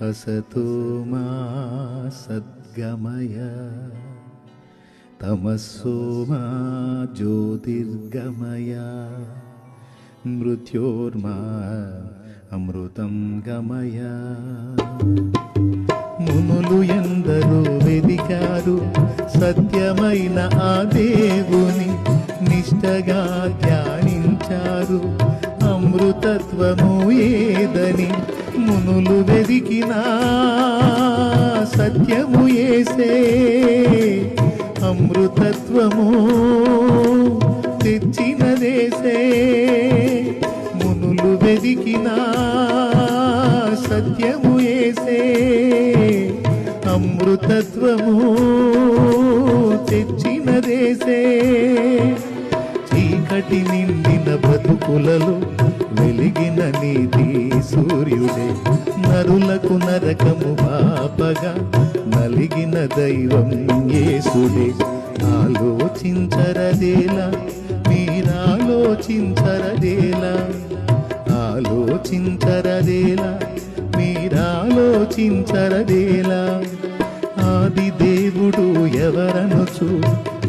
असतो मा सद्गमय तमसो मा ज्योतिर्गमय मृत्योर्मा अमृतं गमय। మునులు ఎందరో వెదికారు సత్యమైన ఆ దేవుని నిష్టగా ధ్యానించారు అమృతత్వము ఏదని మునులు వెదికినా సత్యము యేసే అమృతత్వము తెచ్చినదేసే మునులు వెదికినా సత్యము యేసే అమృతత్వము తెచ్చినదేసే చీకటి నిండిన బతుకులలో వెలిగిన నీతి సూర్యుడే నరులకు నరకము పాపగా నలిగిన దైవం యేసుడే ఆలోచించరదేలా మీరాలోచించరదేలా ఆలోచించరదేలా మీరాలోచించరదేలా ఆది దేవుడు ఎవరనుచు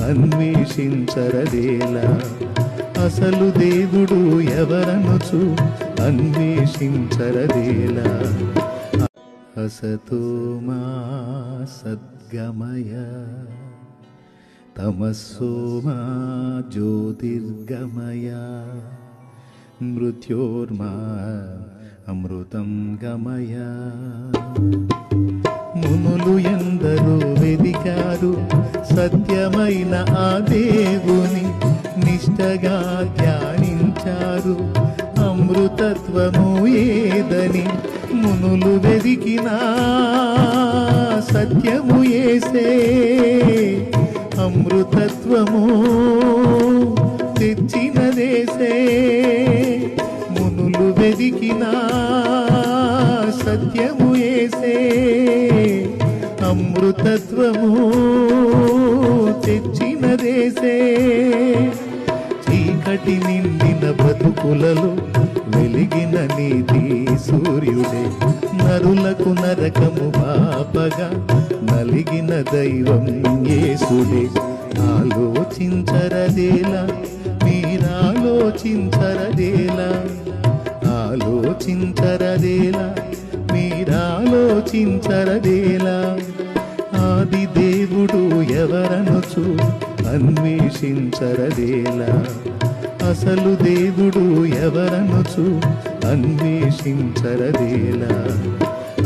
అన్వేషించరదేలా అసలు దేవుడు ఎవరనుచు అన్వేషించరదేలా असतो मा सद्गमय तमसो मा ज्योतिर्गमय मृत्योर्मा अमृतं गमय। మునులు ఎందరో వెదికారు సత్యమైన ఆ దేవుని నిష్టగా ధ్యానించారు అమృతత్వము ఏదని మునులు వెదికినా సత్యము యేసే అమృతత్వము తెచ్చినదేసే మునులు వెదికినా సత్యము యేసే అమృతత్వము తెచ్చినదేసే చీకటి నిండిన బతుకులలో వెలిగిన నీతి సూర్యుడే నరులకు నరకము పాపగా నలిగిన దైవం యేసుడే ఆలోచించరదేలా మీరాలోచించరదేలా ఆలోచించరదేలా మీరాలోచించరదేలా ఆది దేవుడు ఎవరనుచు అన్వేషించరదేలా అసలు దేవుడు ఎవరనుచు అన్వేషించరదేలా।